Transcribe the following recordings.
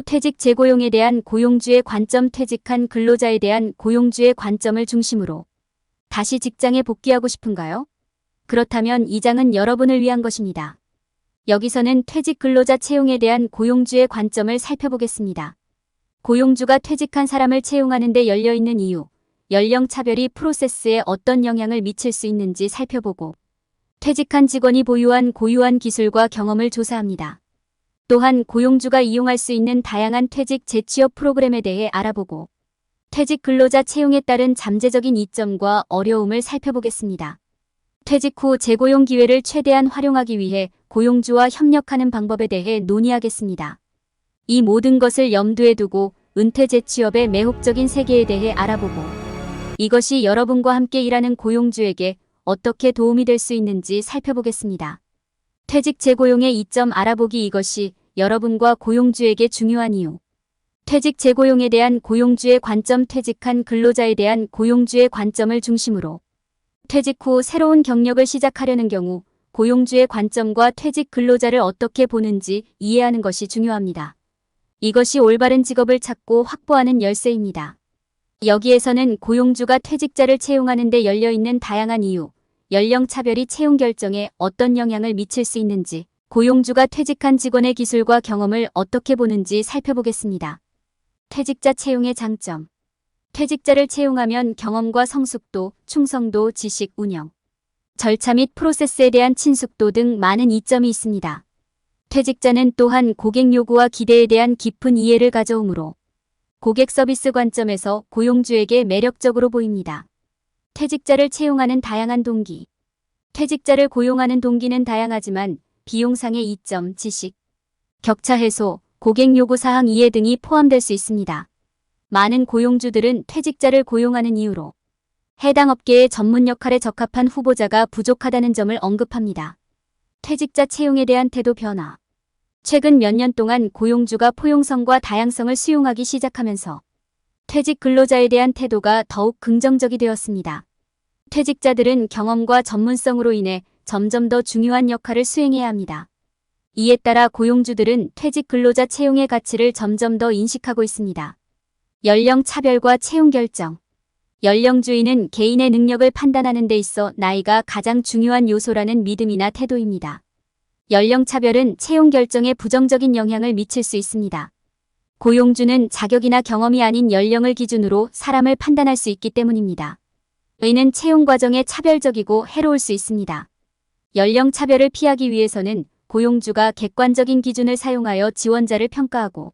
퇴직 재고용에 대한 고용주의 관점. 퇴직한 근로자에 대한 고용주의 관점을 중심으로 다시 직장에 복귀하고 싶은가요? 그렇다면 이 장은 여러분을 위한 것입니다. 여기서는 퇴직 근로자 채용에 대한 고용주의 관점을 살펴보겠습니다. 고용주가 퇴직한 사람을 채용하는 데 열려있는 이유, 연령 차별이 프로세스에 어떤 영향을 미칠 수 있는지 살펴보고 퇴직한 직원이 보유한 고유한 기술과 경험을 조사합니다. 또한 고용주가 이용할 수 있는 다양한 퇴직 재취업 프로그램에 대해 알아보고 퇴직 근로자 채용에 따른 잠재적인 이점과 어려움을 살펴보겠습니다. 퇴직 후 재고용 기회를 최대한 활용하기 위해 고용주와 협력하는 방법에 대해 논의하겠습니다. 이 모든 것을 염두에 두고 은퇴 재취업의 매혹적인 세계에 대해 알아보고 이것이 여러분과 함께 일하는 고용주에게 어떻게 도움이 될 수 있는지 살펴보겠습니다. 퇴직 재고용의 이점 알아보기. 이것이 여러분과 고용주에게 중요한 이유. 퇴직 재고용에 대한 고용주의 관점. 퇴직한 근로자에 대한 고용주의 관점을 중심으로 퇴직 후 새로운 경력을 시작하려는 경우 고용주의 관점과 퇴직 근로자를 어떻게 보는지 이해하는 것이 중요합니다. 이것이 올바른 직업을 찾고 확보하는 열쇠입니다. 여기에서는 고용주가 퇴직자를 채용하는 데 열려있는 다양한 이유, 연령 차별이 채용 결정에 어떤 영향을 미칠 수 있는지, 고용주가 퇴직한 직원의 기술과 경험을 어떻게 보는지 살펴보겠습니다. 퇴직자 채용의 장점. 퇴직자를 채용하면 경험과 성숙도, 충성도, 지식, 운영, 절차 및 프로세스에 대한 친숙도 등 많은 이점이 있습니다. 퇴직자는 또한 고객 요구와 기대에 대한 깊은 이해를 가져오므로 고객 서비스 관점에서 고용주에게 매력적으로 보입니다. 퇴직자를 채용하는 다양한 동기. 퇴직자를 고용하는 동기는 다양하지만 비용상의 이점, 지식, 격차 해소, 고객 요구 사항 이해 등이 포함될 수 있습니다. 많은 고용주들은 퇴직자를 고용하는 이유로 해당 업계의 전문 역할에 적합한 후보자가 부족하다는 점을 언급합니다. 퇴직자 채용에 대한 태도 변화. 최근 몇 년 동안 고용주가 포용성과 다양성을 수용하기 시작하면서 퇴직 근로자에 대한 태도가 더욱 긍정적이 되었습니다. 퇴직자들은 경험과 전문성으로 인해 점점 더 중요한 역할을 수행해야 합니다. 이에 따라 고용주들은 퇴직 근로자 채용의 가치를 점점 더 인식하고 있습니다. 연령 차별과 채용 결정. 연령주의는 개인의 능력을 판단하는 데 있어 나이가 가장 중요한 요소라는 믿음이나 태도입니다. 연령 차별은 채용 결정에 부정적인 영향을 미칠 수 있습니다. 고용주는 자격이나 경험이 아닌 연령을 기준으로 사람을 판단할 수 있기 때문입니다. 이는 채용 과정에 차별적이고 해로울 수 있습니다. 연령 차별을 피하기 위해서는 고용주가 객관적인 기준을 사용하여 지원자를 평가하고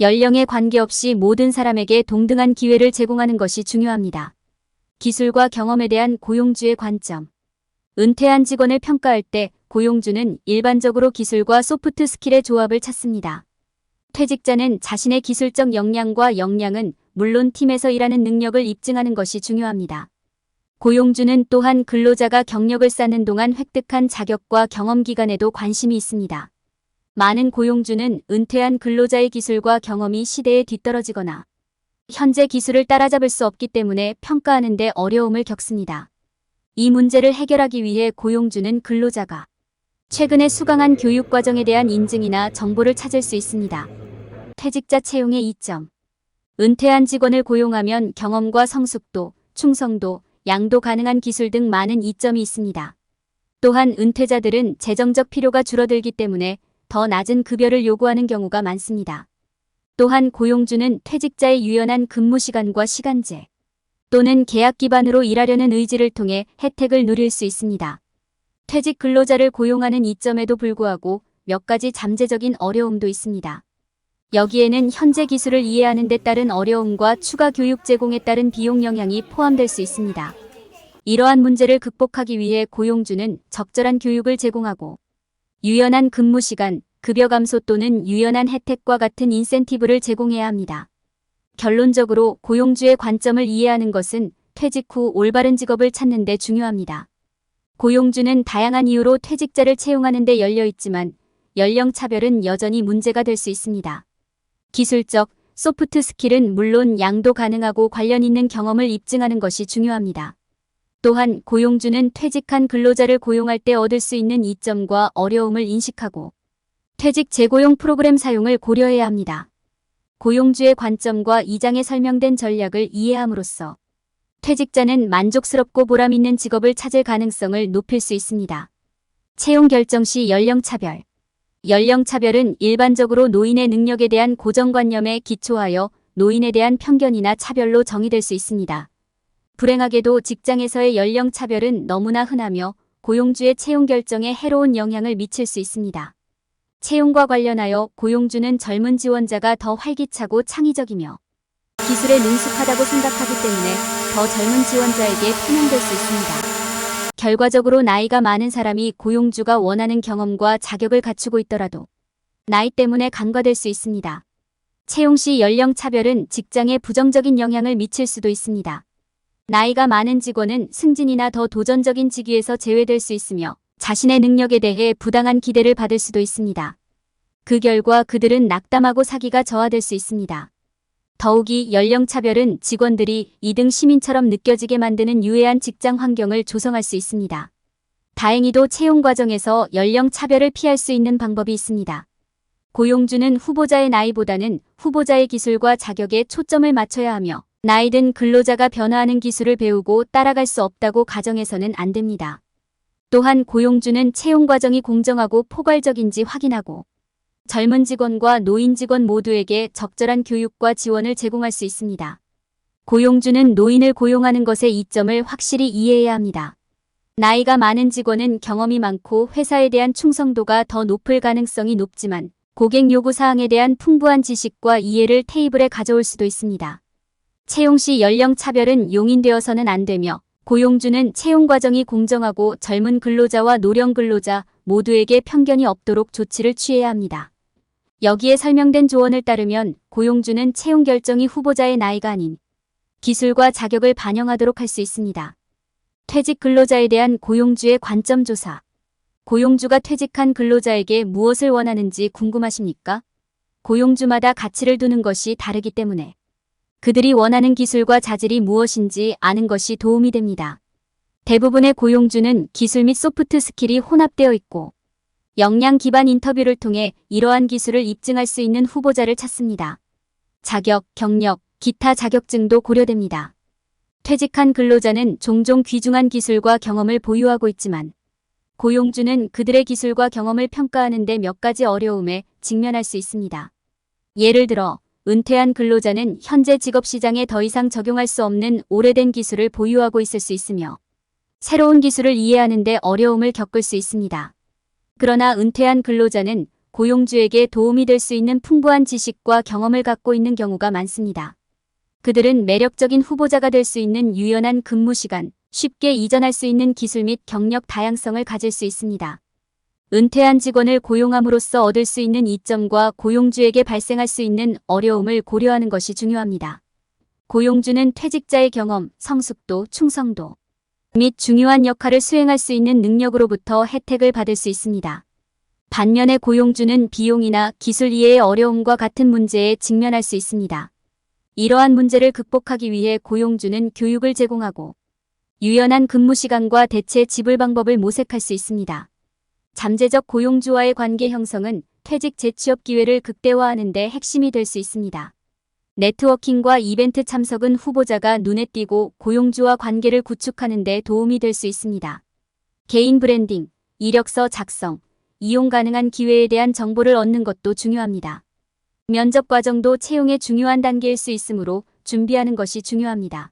연령에 관계없이 모든 사람에게 동등한 기회를 제공하는 것이 중요합니다. 기술과 경험에 대한 고용주의 관점. 은퇴한 직원을 평가할 때 고용주는 일반적으로 기술과 소프트 스킬의 조합을 찾습니다. 퇴직자는 자신의 기술적 역량과 역량은 물론 팀에서 일하는 능력을 입증하는 것이 중요합니다. 고용주는 또한 근로자가 경력을 쌓는 동안 획득한 자격과 경험 기간에도 관심이 있습니다. 많은 고용주는 은퇴한 근로자의 기술과 경험이 시대에 뒤떨어지거나 현재 기술을 따라잡을 수 없기 때문에 평가하는 데 어려움을 겪습니다. 이 문제를 해결하기 위해 고용주는 근로자가 최근에 수강한 교육 과정에 대한 인증이나 정보를 찾을 수 있습니다. 퇴직자 채용의 이점. 은퇴한 직원을 고용하면 경험과 성숙도, 충성도, 양도 가능한 기술 등 많은 이점이 있습니다. 또한 은퇴자들은 재정적 필요가 줄어들기 때문에 더 낮은 급여를 요구하는 경우가 많습니다. 또한 고용주는 퇴직자의 유연한 근무 시간과 시간제 또는 계약 기반으로 일하려는 의지를 통해 혜택을 누릴 수 있습니다. 퇴직 근로자를 고용하는 이점에도 불구하고 몇 가지 잠재적인 어려움도 있습니다. 여기에는 현재 기술을 이해하는 데 따른 어려움과 추가 교육 제공에 따른 비용 영향이 포함될 수 있습니다. 이러한 문제를 극복하기 위해 고용주는 적절한 교육을 제공하고 유연한 근무 시간, 급여 감소 또는 유연한 혜택과 같은 인센티브를 제공해야 합니다. 결론적으로 고용주의 관점을 이해하는 것은 퇴직 후 올바른 직업을 찾는 데 중요합니다. 고용주는 다양한 이유로 퇴직자를 채용하는 데 열려 있지만 연령 차별은 여전히 문제가 될 수 있습니다. 기술적, 소프트 스킬은 물론 양도 가능하고 관련 있는 경험을 입증하는 것이 중요합니다. 또한 고용주는 퇴직한 근로자를 고용할 때 얻을 수 있는 이점과 어려움을 인식하고 퇴직 재고용 프로그램 사용을 고려해야 합니다. 고용주의 관점과 2장에 설명된 전략을 이해함으로써 퇴직자는 만족스럽고 보람있는 직업을 찾을 가능성을 높일 수 있습니다. 채용 결정 시 연령차별. 연령차별은 일반적으로 노인의 능력에 대한 고정관념에 기초하여 노인에 대한 편견이나 차별로 정의될 수 있습니다. 불행하게도 직장에서의 연령차별은 너무나 흔하며 고용주의 채용 결정에 해로운 영향을 미칠 수 있습니다. 채용과 관련하여 고용주는 젊은 지원자가 더 활기차고 창의적이며 기술에 능숙하다고 생각하기 때문에 더 젊은 지원자에게 편향될 수 있습니다. 결과적으로 나이가 많은 사람이 고용주가 원하는 경험과 자격을 갖추고 있더라도 나이 때문에 간과될 수 있습니다. 채용 시 연령 차별은 직장에 부정적인 영향을 미칠 수도 있습니다. 나이가 많은 직원은 승진이나 더 도전적인 직위에서 제외될 수 있으며 자신의 능력에 대해 부당한 기대를 받을 수도 있습니다. 그 결과 그들은 낙담하고 사기가 저하될 수 있습니다. 더욱이 연령차별은 직원들이 2등 시민처럼 느껴지게 만드는 유해한 직장 환경을 조성할 수 있습니다. 다행히도 채용 과정에서 연령차별을 피할 수 있는 방법이 있습니다. 고용주는 후보자의 나이보다는 후보자의 기술과 자격에 초점을 맞춰야 하며 나이든 근로자가 변화하는 기술을 배우고 따라갈 수 없다고 가정해서는 안 됩니다. 또한 고용주는 채용 과정이 공정하고 포괄적인지 확인하고 젊은 직원과 노인 직원 모두에게 적절한 교육과 지원을 제공할 수 있습니다. 고용주는 노인을 고용하는 것의 이점을 확실히 이해해야 합니다. 나이가 많은 직원은 경험이 많고 회사에 대한 충성도가 더 높을 가능성이 높지만 고객 요구사항에 대한 풍부한 지식과 이해를 테이블에 가져올 수도 있습니다. 채용 시 연령 차별은 용인되어서는 안 되며 고용주는 채용 과정이 공정하고 젊은 근로자와 노령 근로자 모두에게 편견이 없도록 조치를 취해야 합니다. 여기에 설명된 조언을 따르면 고용주는 채용 결정이 후보자의 나이가 아닌 기술과 자격을 반영하도록 할 수 있습니다. 퇴직 근로자에 대한 고용주의 관점 조사. 고용주가 퇴직한 근로자에게 무엇을 원하는지 궁금하십니까? 고용주마다 가치를 두는 것이 다르기 때문에 그들이 원하는 기술과 자질이 무엇인지 아는 것이 도움이 됩니다. 대부분의 고용주는 기술 및 소프트 스킬이 혼합되어 있고 역량 기반 인터뷰를 통해 이러한 기술을 입증할 수 있는 후보자를 찾습니다. 자격, 경력, 기타 자격증도 고려됩니다. 퇴직한 근로자는 종종 귀중한 기술과 경험을 보유하고 있지만 고용주는 그들의 기술과 경험을 평가하는 데 몇 가지 어려움에 직면할 수 있습니다. 예를 들어 은퇴한 근로자는 현재 직업시장에 더 이상 적용할 수 없는 오래된 기술을 보유하고 있을 수 있으며 새로운 기술을 이해하는 데 어려움을 겪을 수 있습니다. 그러나 은퇴한 근로자는 고용주에게 도움이 될 수 있는 풍부한 지식과 경험을 갖고 있는 경우가 많습니다. 그들은 매력적인 후보자가 될 수 있는 유연한 근무 시간, 쉽게 이전할 수 있는 기술 및 경력 다양성을 가질 수 있습니다. 은퇴한 직원을 고용함으로써 얻을 수 있는 이점과 고용주에게 발생할 수 있는 어려움을 고려하는 것이 중요합니다. 고용주는 퇴직자의 경험, 성숙도, 충성도 및 중요한 역할을 수행할 수 있는 능력으로부터 혜택을 받을 수 있습니다. 반면에 고용주는 비용이나 기술 이해의 어려움과 같은 문제에 직면할 수 있습니다. 이러한 문제를 극복하기 위해 고용주는 교육을 제공하고 유연한 근무 시간과 대체 지불 방법을 모색할 수 있습니다. 잠재적 고용주와의 관계 형성은 퇴직 재취업 기회를 극대화하는 데 핵심이 될 수 있습니다. 네트워킹과 이벤트 참석은 후보자가 눈에 띄고 고용주와 관계를 구축하는 데 도움이 될 수 있습니다. 개인 브랜딩, 이력서 작성, 이용 가능한 기회에 대한 정보를 얻는 것도 중요합니다. 면접 과정도 채용의 중요한 단계일 수 있으므로 준비하는 것이 중요합니다.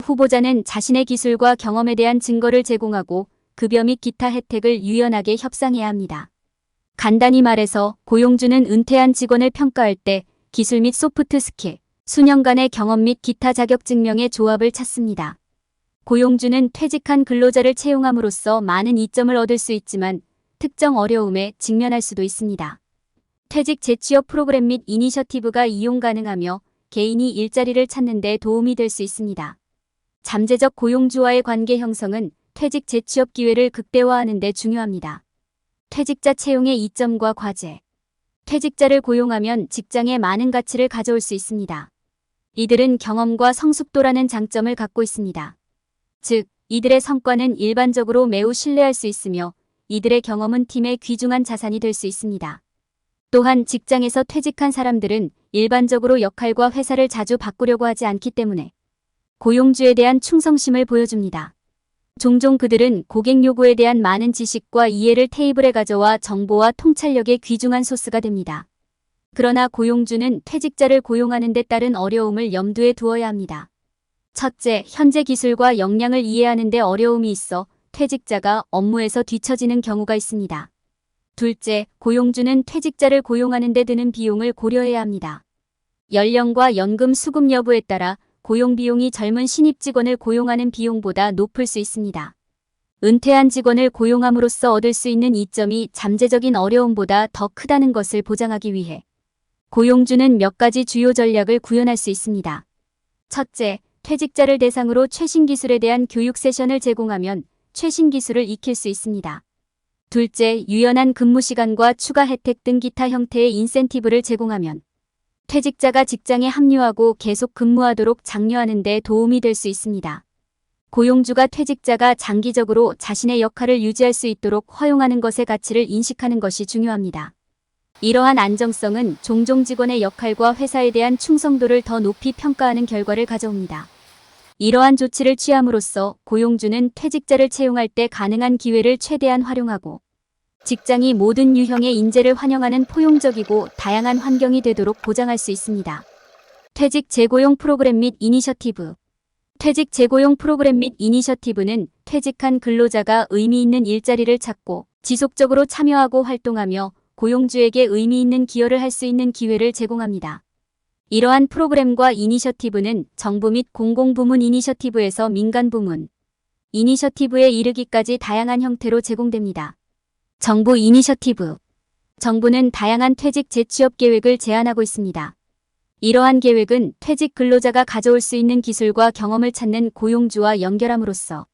후보자는 자신의 기술과 경험에 대한 증거를 제공하고 급여 및 기타 혜택을 유연하게 협상해야 합니다. 간단히 말해서 고용주는 은퇴한 직원을 평가할 때 기술 및 소프트 스킬, 수년간의 경험 및 기타 자격 증명의 조합을 찾습니다. 고용주는 퇴직한 근로자를 채용함으로써 많은 이점을 얻을 수 있지만 특정 어려움에 직면할 수도 있습니다. 퇴직 재취업 프로그램 및 이니셔티브가 이용 가능하며 개인이 일자리를 찾는 데 도움이 될 수 있습니다. 잠재적 고용주와의 관계 형성은 퇴직 재취업 기회를 극대화하는 데 중요합니다. 퇴직자 채용의 이점과 과제. 퇴직자를 고용하면 직장에 많은 가치를 가져올 수 있습니다. 이들은 경험과 성숙도라는 장점을 갖고 있습니다. 즉, 이들의 성과는 일반적으로 매우 신뢰할 수 있으며 이들의 경험은 팀의 귀중한 자산이 될 수 있습니다. 또한 직장에서 퇴직한 사람들은 일반적으로 역할과 회사를 자주 바꾸려고 하지 않기 때문에 고용주에 대한 충성심을 보여줍니다. 종종 그들은 고객 요구에 대한 많은 지식과 이해를 테이블에 가져와 정보와 통찰력의 귀중한 소스가 됩니다. 그러나 고용주는 퇴직자를 고용하는 데 따른 어려움을 염두에 두어야 합니다. 첫째, 현재 기술과 역량을 이해하는 데 어려움이 있어 퇴직자가 업무에서 뒤처지는 경우가 있습니다. 둘째, 고용주는 퇴직자를 고용하는 데 드는 비용을 고려해야 합니다. 연령과 연금 수급 여부에 따라 고용 비용이 젊은 신입 직원을 고용하는 비용보다 높을 수 있습니다. 은퇴한 직원을 고용함으로써 얻을 수 있는 이점이 잠재적인 어려움보다 더 크다는 것을 보장하기 위해 고용주는 몇 가지 주요 전략을 구현할 수 있습니다. 첫째, 퇴직자를 대상으로 최신 기술에 대한 교육 세션을 제공하면 최신 기술을 익힐 수 있습니다. 둘째, 유연한 근무 시간과 추가 혜택 등 기타 형태의 인센티브를 제공하면 퇴직자가 직장에 합류하고 계속 근무하도록 장려하는 데 도움이 될 수 있습니다. 고용주가 퇴직자가 장기적으로 자신의 역할을 유지할 수 있도록 허용하는 것의 가치를 인식하는 것이 중요합니다. 이러한 안정성은 종종 직원의 역할과 회사에 대한 충성도를 더 높이 평가하는 결과를 가져옵니다. 이러한 조치를 취함으로써 고용주는 퇴직자를 채용할 때 가능한 기회를 최대한 활용하고 직장이 모든 유형의 인재를 환영하는 포용적이고 다양한 환경이 되도록 보장할 수 있습니다. 퇴직 재고용 프로그램 및 이니셔티브. 퇴직 재고용 프로그램 및 이니셔티브는 퇴직한 근로자가 의미 있는 일자리를 찾고 지속적으로 참여하고 활동하며 고용주에게 의미 있는 기여를 할 수 있는 기회를 제공합니다. 이러한 프로그램과 이니셔티브는 정부 및 공공부문 이니셔티브에서 민간부문 이니셔티브에 이르기까지 다양한 형태로 제공됩니다. 정부 이니셔티브. 정부는 다양한 퇴직 재취업 계획을 제안하고 있습니다. 이러한 계획은 퇴직 근로자가 가져올 수 있는 기술과 경험을 찾는 고용주와 연결함으로써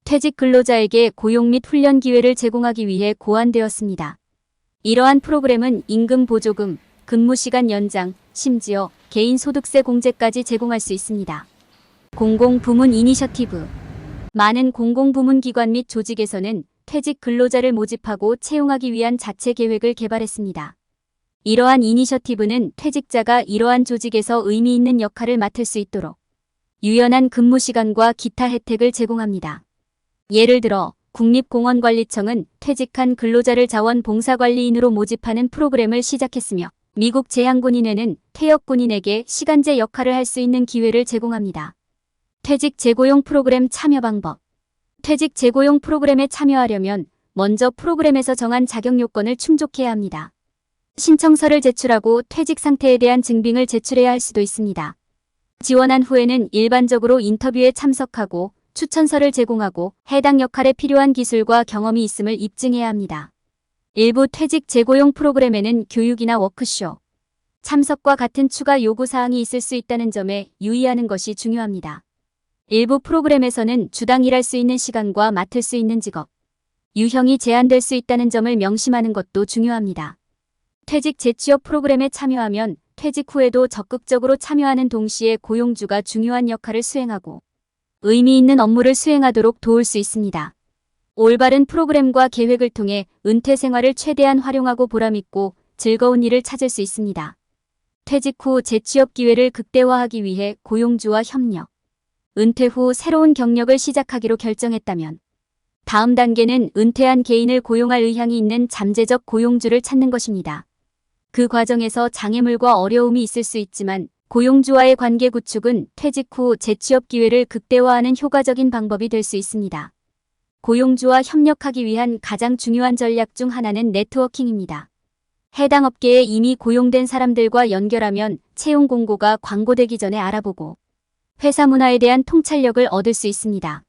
퇴직 근로자에게 고용 및 훈련 기회를 제공하기 위해 고안되었습니다. 이러한 프로그램은 임금 보조금, 근무시간 연장, 심지어 개인소득세 공제까지 제공할 수 있습니다. 공공부문 이니셔티브. 많은 공공부문 기관 및 조직에서는 퇴직 근로자를 모집하고 채용하기 위한 자체 계획을 개발했습니다. 이러한 이니셔티브는 퇴직자가 이러한 조직에서 의미 있는 역할을 맡을 수 있도록 유연한 근무시간과 기타 혜택을 제공합니다. 예를 들어 국립공원관리청은 퇴직한 근로자를 자원봉사관리인으로 모집하는 프로그램을 시작했으며 미국 제향군인회는 퇴역군인에게 시간제 역할을 할 수 있는 기회를 제공합니다. 퇴직 재고용 프로그램 참여 방법. 퇴직 재고용 프로그램에 참여하려면 먼저 프로그램에서 정한 자격 요건을 충족해야 합니다. 신청서를 제출하고 퇴직 상태에 대한 증빙을 제출해야 할 수도 있습니다. 지원한 후에는 일반적으로 인터뷰에 참석하고 추천서를 제공하고 해당 역할에 필요한 기술과 경험이 있음을 입증해야 합니다. 일부 퇴직 재고용 프로그램에는 교육이나 워크숍, 참석과 같은 추가 요구사항이 있을 수 있다는 점에 유의하는 것이 중요합니다. 일부 프로그램에서는 주당 일할 수 있는 시간과 맡을 수 있는 직업, 유형이 제한될 수 있다는 점을 명심하는 것도 중요합니다. 퇴직 재취업 프로그램에 참여하면 퇴직 후에도 적극적으로 참여하는 동시에 고용주가 중요한 역할을 수행하고 의미 있는 업무를 수행하도록 도울 수 있습니다. 올바른 프로그램과 계획을 통해 은퇴 생활을 최대한 활용하고 보람있고 즐거운 일을 찾을 수 있습니다. 퇴직 후 재취업 기회를 극대화하기 위해 고용주와 협력. 은퇴 후 새로운 경력을 시작하기로 결정했다면 다음 단계는 은퇴한 개인을 고용할 의향이 있는 잠재적 고용주를 찾는 것입니다. 그 과정에서 장애물과 어려움이 있을 수 있지만 고용주와의 관계 구축은 퇴직 후 재취업 기회를 극대화하는 효과적인 방법이 될 수 있습니다. 고용주와 협력하기 위한 가장 중요한 전략 중 하나는 네트워킹입니다. 해당 업계에 이미 고용된 사람들과 연결하면 채용 공고가 광고되기 전에 알아보고 회사 문화에 대한 통찰력을 얻을 수 있습니다.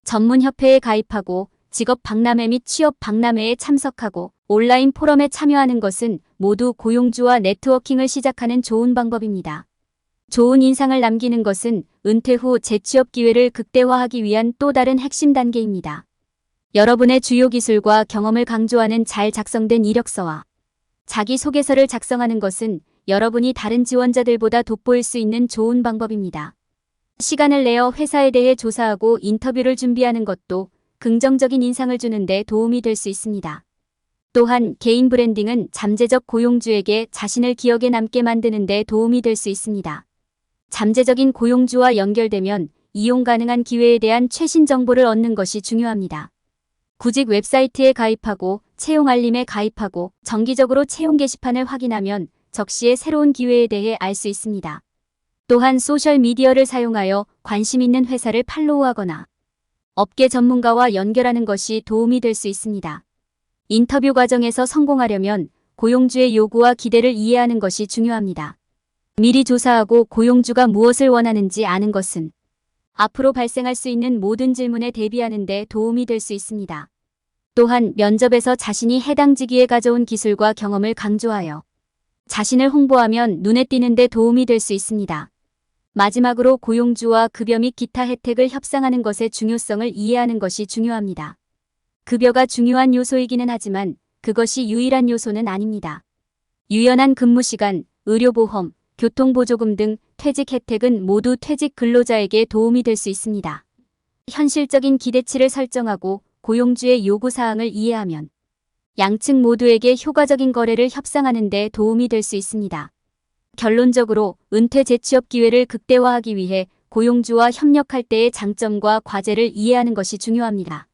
전문 협회에 가입하고 직업 박람회 및 취업 박람회에 참석하고 온라인 포럼에 참여하는 것은 모두 고용주와 네트워킹을 시작하는 좋은 방법입니다. 좋은 인상을 남기는 것은 은퇴 후 재취업 기회를 극대화하기 위한 또 다른 핵심 단계입니다. 여러분의 주요 기술과 경험을 강조하는 잘 작성된 이력서와 자기소개서를 작성하는 것은 여러분이 다른 지원자들보다 돋보일 수 있는 좋은 방법입니다. 시간을 내어 회사에 대해 조사하고 인터뷰를 준비하는 것도 긍정적인 인상을 주는 데 도움이 될 수 있습니다. 또한 개인 브랜딩은 잠재적 고용주에게 자신을 기억에 남게 만드는 데 도움이 될 수 있습니다. 잠재적인 고용주와 연결되면 이용 가능한 기회에 대한 최신 정보를 얻는 것이 중요합니다. 구직 웹사이트에 가입하고 채용 알림에 가입하고 정기적으로 채용 게시판을 확인하면 적시에 새로운 기회에 대해 알 수 있습니다. 또한 소셜미디어를 사용하여 관심 있는 회사를 팔로우하거나 업계 전문가와 연결하는 것이 도움이 될 수 있습니다. 인터뷰 과정에서 성공하려면 고용주의 요구와 기대를 이해하는 것이 중요합니다. 미리 조사하고 고용주가 무엇을 원하는지 아는 것은 앞으로 발생할 수 있는 모든 질문에 대비하는 데 도움이 될 수 있습니다. 또한 면접에서 자신이 해당 직위에 가져온 기술과 경험을 강조하여 자신을 홍보하면 눈에 띄는 데 도움이 될 수 있습니다. 마지막으로 고용주와 급여 및 기타 혜택을 협상하는 것의 중요성을 이해하는 것이 중요합니다. 급여가 중요한 요소이기는 하지만 그것이 유일한 요소는 아닙니다. 유연한 근무시간, 의료보험, 교통보조금 등 퇴직 혜택은 모두 퇴직 근로자에게 도움이 될 수 있습니다. 현실적인 기대치를 설정하고 고용주의 요구사항을 이해하면 양측 모두에게 효과적인 거래를 협상하는 데 도움이 될 수 있습니다. 결론적으로 은퇴 재취업 기회를 극대화하기 위해 고용주와 협력할 때의 장점과 과제를 이해하는 것이 중요합니다.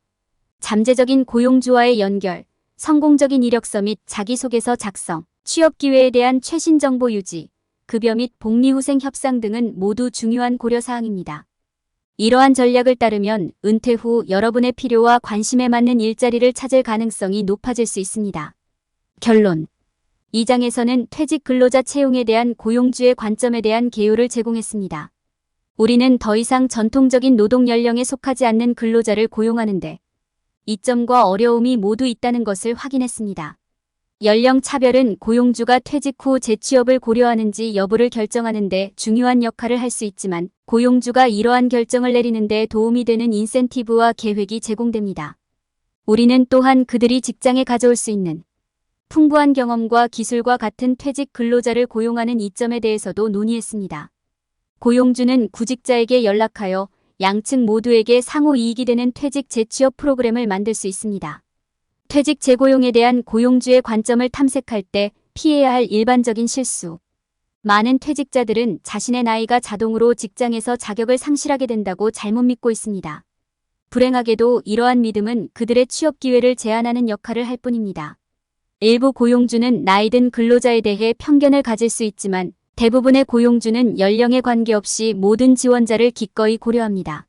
잠재적인 고용주와의 연결, 성공적인 이력서 및 자기소개서 작성, 취업 기회에 대한 최신 정보 유지, 급여 및 복리후생 협상 등은 모두 중요한 고려사항입니다. 이러한 전략을 따르면 은퇴 후 여러분의 필요와 관심에 맞는 일자리를 찾을 가능성이 높아질 수 있습니다. 결론. 이 장에서는 퇴직 근로자 채용에 대한 고용주의 관점에 대한 개요를 제공했습니다. 우리는 더 이상 전통적인 노동 연령에 속하지 않는 근로자를 고용하는데 이점과 어려움이 모두 있다는 것을 확인했습니다. 연령 차별은 고용주가 퇴직 후 재취업을 고려하는지 여부를 결정하는 데 중요한 역할을 할 수 있지만 고용주가 이러한 결정을 내리는 데 도움이 되는 인센티브와 계획이 제공됩니다. 우리는 또한 그들이 직장에 가져올 수 있는 풍부한 경험과 기술과 같은 퇴직 근로자를 고용하는 이점에 대해서도 논의했습니다. 고용주는 구직자에게 연락하여 양측 모두에게 상호 이익이 되는 퇴직 재취업 프로그램을 만들 수 있습니다. 퇴직 재고용에 대한 고용주의 관점을 탐색할 때 피해야 할 일반적인 실수. 많은 퇴직자들은 자신의 나이가 자동으로 직장에서 자격을 상실하게 된다고 잘못 믿고 있습니다. 불행하게도 이러한 믿음은 그들의 취업 기회를 제한하는 역할을 할 뿐입니다. 일부 고용주는 나이든 근로자에 대해 편견을 가질 수 있지만 대부분의 고용주는 연령에 관계없이 모든 지원자를 기꺼이 고려합니다.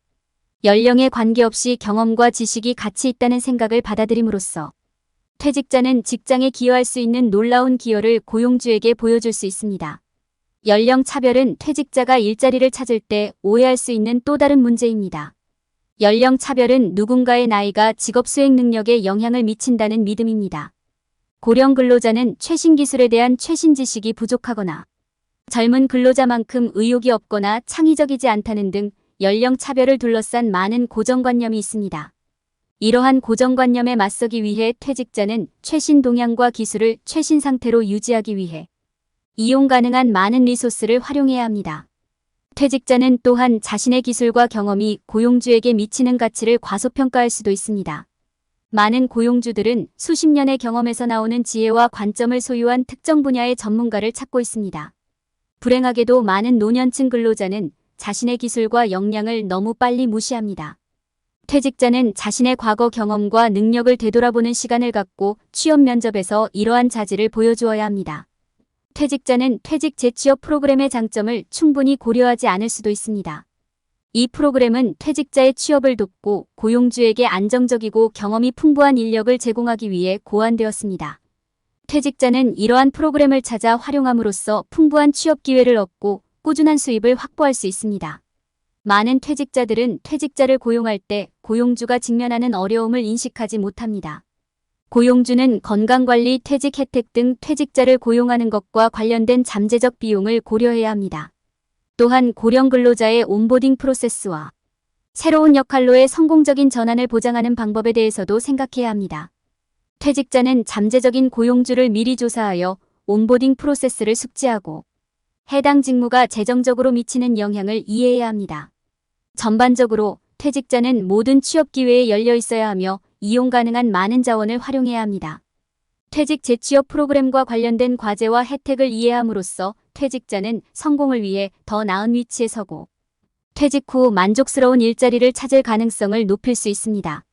연령에 관계없이 경험과 지식이 가치 있다는 생각을 받아들임으로써 퇴직자는 직장에 기여할 수 있는 놀라운 기여를 고용주에게 보여줄 수 있습니다. 연령 차별은 퇴직자가 일자리를 찾을 때 오해할 수 있는 또 다른 문제입니다. 연령 차별은 누군가의 나이가 직업 수행 능력에 영향을 미친다는 믿음입니다. 고령 근로자는 최신 기술에 대한 최신 지식이 부족하거나 젊은 근로자만큼 의욕이 없거나 창의적이지 않다는 등 연령 차별을 둘러싼 많은 고정관념이 있습니다. 이러한 고정관념에 맞서기 위해 퇴직자는 최신 동향과 기술을 최신 상태로 유지하기 위해 이용 가능한 많은 리소스를 활용해야 합니다. 퇴직자는 또한 자신의 기술과 경험이 고용주에게 미치는 가치를 과소평가할 수도 있습니다. 많은 고용주들은 수십 년의 경험에서 나오는 지혜와 관점을 소유한 특정 분야의 전문가를 찾고 있습니다. 불행하게도 많은 노년층 근로자는 자신의 기술과 역량을 너무 빨리 무시합니다. 퇴직자는 자신의 과거 경험과 능력을 되돌아보는 시간을 갖고 취업 면접에서 이러한 자질을 보여주어야 합니다. 퇴직자는 퇴직 재취업 프로그램의 장점을 충분히 고려하지 않을 수도 있습니다. 이 프로그램은 퇴직자의 취업을 돕고 고용주에게 안정적이고 경험이 풍부한 인력을 제공하기 위해 고안되었습니다. 퇴직자는 이러한 프로그램을 찾아 활용함으로써 풍부한 취업 기회를 얻고 꾸준한 수입을 확보할 수 있습니다. 많은 퇴직자들은 퇴직자를 고용할 때 고용주가 직면하는 어려움을 인식하지 못합니다. 고용주는 건강관리, 퇴직 혜택 등 퇴직자를 고용하는 것과 관련된 잠재적 비용을 고려해야 합니다. 또한 고령 근로자의 온보딩 프로세스와 새로운 역할로의 성공적인 전환을 보장하는 방법에 대해서도 생각해야 합니다. 퇴직자는 잠재적인 고용주를 미리 조사하여 온보딩 프로세스를 숙지하고 해당 직무가 재정적으로 미치는 영향을 이해해야 합니다. 전반적으로 퇴직자는 모든 취업 기회에 열려 있어야 하며 이용 가능한 많은 자원을 활용해야 합니다. 퇴직 재취업 프로그램과 관련된 과제와 혜택을 이해함으로써 퇴직자는 성공을 위해 더 나은 위치에 서고 퇴직 후 만족스러운 일자리를 찾을 가능성을 높일 수 있습니다.